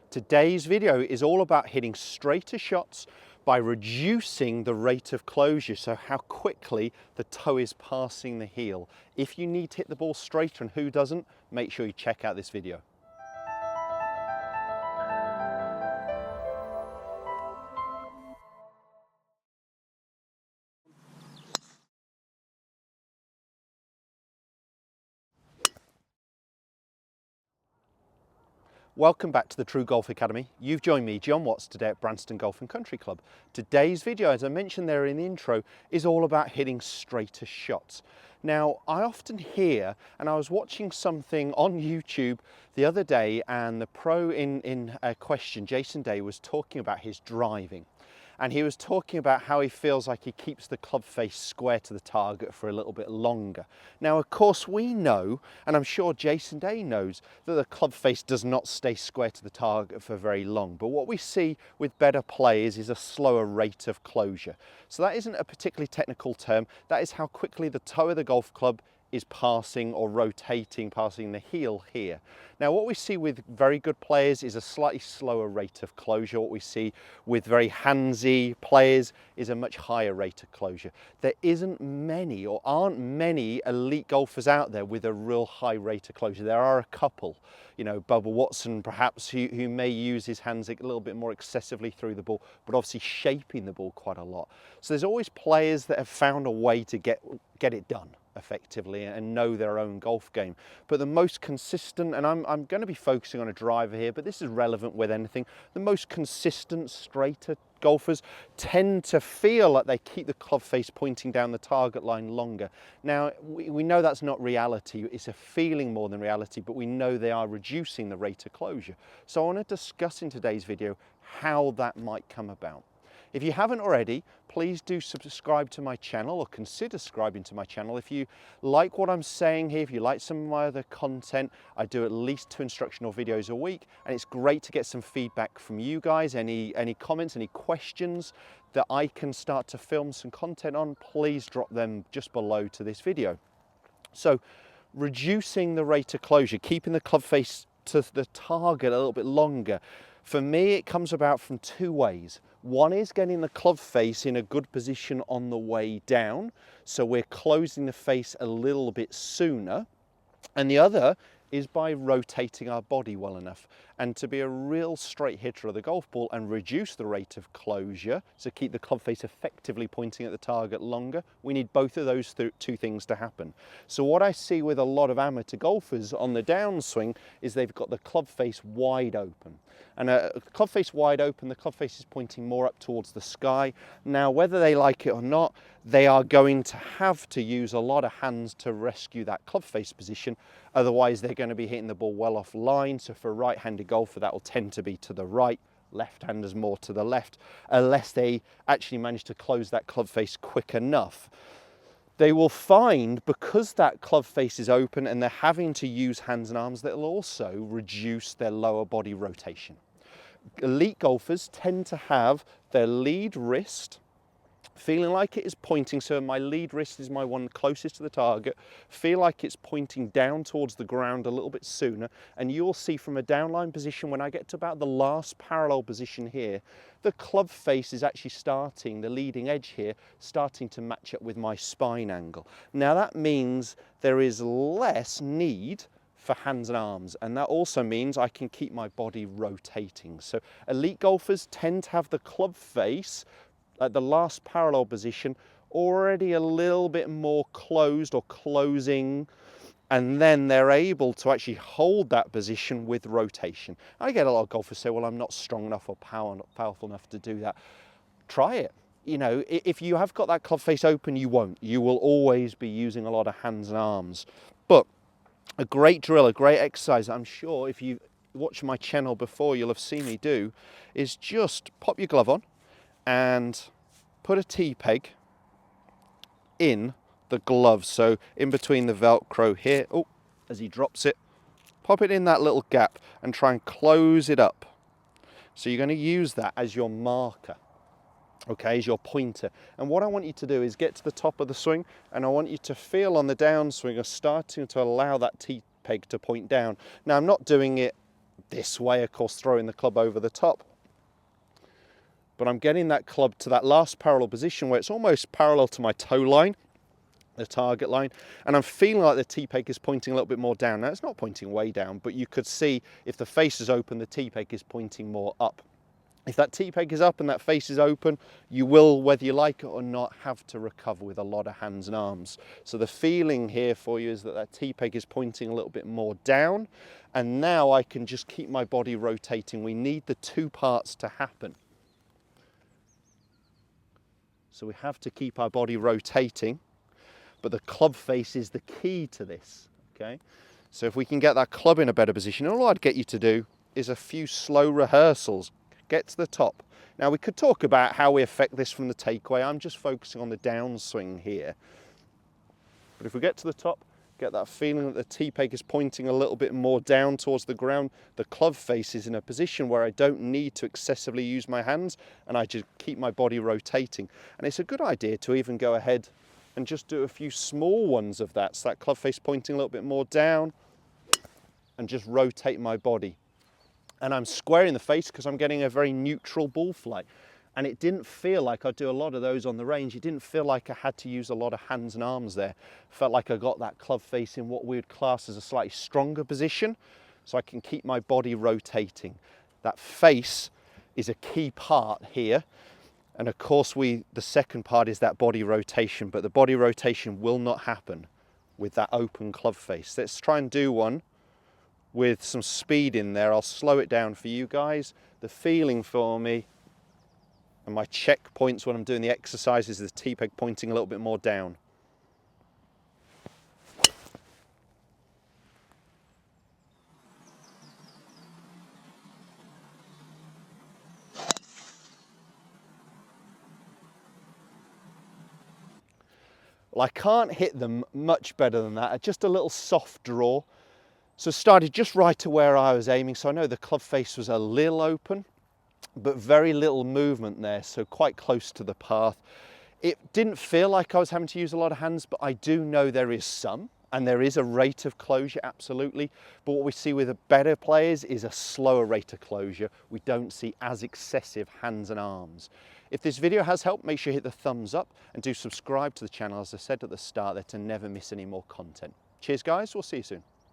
Today's video is all about hitting straighter shots by reducing the rate of closure, so how quickly the toe is passing the heel. If you need to hit the ball straighter, and who doesn't, make sure you check out this video. Welcome back to the TruGolf Academy. You've joined me, Jon Watts, today at Branston Golf and Country Club. Today's video, as I mentioned there in the intro, is all about hitting straighter shots. Now, I often hear, and I was watching something on YouTube the other day, and the pro in question, Jason Day, was talking about his driving. And he was talking about how he feels like he keeps the club face square to the target for a little bit longer. Now, of course, we know, and I'm sure Jason Day knows, that the club face does not stay square to the target for very long. But what we see with better players is a slower rate of closure. So that isn't a particularly technical term. That is how quickly the toe of the golf club is passing or rotating, passing the heel here. Now, what we see with very good players is a slightly slower rate of closure. What we see with very handsy players is a much higher rate of closure. There isn't many, or aren't many, elite golfers out there with a real high rate of closure. There are a couple, you know, Bubba Watson perhaps, who may use his hands a little bit more excessively through the ball, but obviously shaping the ball quite a lot. So there's always players that have found a way to get it done effectively and know their own golf game. But the most consistent, and I'm going to be focusing on a driver here, but this is relevant with anything, the most consistent straighter golfers tend to feel like they keep the club face pointing down the target line longer. Now, we know that's not reality. It's a feeling more than reality, but we know they are reducing the rate of closure. So I want to discuss in today's video how that might come about. If you haven't already, please do subscribe to my channel, or consider subscribing to my channel. If you like what I'm saying here, if you like some of my other content, I do at least 2 instructional videos a week, and it's great to get some feedback from you guys. Any comments, any questions that I can start to film some content on, please drop them just below to this video. So, reducing the rate of closure, keeping the club face to the target a little bit longer. For me, it comes about from 2 ways. One is getting the club face in a good position on the way down, so we're closing the face a little bit sooner. And the other is by rotating our body well enough. And to be a real straight hitter of the golf ball and reduce the rate of closure, so keep the club face effectively pointing at the target longer, we need both of those 2 things to happen. So what I see with a lot of amateur golfers on the downswing is they've got the club face wide open. And a club face wide open, the club face is pointing more up towards the sky. Now, whether they like it or not, they are going to have to use a lot of hands to rescue that club face position. Otherwise, they're going to be hitting the ball well offline. So for a right-handed golfer, that will tend to be to the right. Left-handers more to the left, unless they actually manage to close that club face quick enough. They will find, because that club face is open and they're having to use hands and arms, that will also reduce their lower body rotation. Elite golfers tend to have their lead wrist feeling like it is pointing, so my lead wrist is my one closest to the target, feel like it's pointing down towards the ground a little bit sooner, and you'll see from a downline position, when I get to about the last parallel position here, the club face is actually starting, the leading edge here, starting to match up with my spine angle. Now that means there is less need for hands and arms, and that also means I can keep my body rotating. So elite golfers tend to have the club face at the last parallel position already a little bit more closed or closing, and then they're able to actually hold that position with rotation. I get a lot of golfers say, well, I'm not strong enough or powerful enough to do that. Try it. You know, if you have got that club face open, you won't. You will always be using a lot of hands and arms. But a great drill, a great exercise, I'm sure if you watch my channel before, you'll have seen me do, is just pop your glove on and put a T-peg in the glove. So in between the Velcro here, oh, as he drops it, pop it in that little gap and try and close it up. So you're going to use that as your marker, okay, as your pointer. And what I want you to do is get to the top of the swing, and I want you to feel on the downswing of starting to allow that T-peg to point down. Now, I'm not doing it this way, of course, throwing the club over the top. But I'm getting that club to that last parallel position where it's almost parallel to my toe line, the target line, and I'm feeling like the tee peg is pointing a little bit more down. Now, it's not pointing way down, but you could see if the face is open, the tee peg is pointing more up. If that tee peg is up and that face is open, you will, whether you like it or not, have to recover with a lot of hands and arms. So the feeling here for you is that that tee peg is pointing a little bit more down, and now I can just keep my body rotating. We need the two parts to happen. So we have to keep our body rotating, but the club face is the key to this, okay? So if we can get that club in a better position, all I'd get you to do is a few slow rehearsals. Get to the top. Now we could talk about how we affect this from the takeaway. I'm just focusing on the downswing here. But if we get to the top, get that feeling that the tee peg is pointing a little bit more down towards the ground, the club face is in a position where I don't need to excessively use my hands, and I just keep my body rotating. And it's a good idea to even go ahead and just do a few small ones of that. So that club face pointing a little bit more down, and just rotate my body. And I'm squaring the face because I'm getting a very neutral ball flight. And it didn't feel like I do a lot of those on the range. It didn't feel like I had to use a lot of hands and arms there. Felt like I got that club face in what we would class as a slightly stronger position, so I can keep my body rotating. That face is a key part here. And of course, the second part is that body rotation, but the body rotation will not happen with that open club face. Let's try and do one with some speed in there. I'll slow it down for you guys. The feeling for me and my checkpoints when I'm doing the exercises is the tee peg pointing a little bit more down. Well, I can't hit them much better than that. Just a little soft draw. So started just right to where I was aiming. So I know the club face was a little open, but very little movement there. So quite close to the path. It didn't feel like I was having to use a lot of hands, but I do know there is some, and there is a rate of closure, absolutely. But what we see with the better players is a slower rate of closure. We don't see as excessive hands and arms. If this video has helped, make sure you hit the thumbs up and do subscribe to the channel, as I said at the start there, to never miss any more content. Cheers guys, we'll see you soon.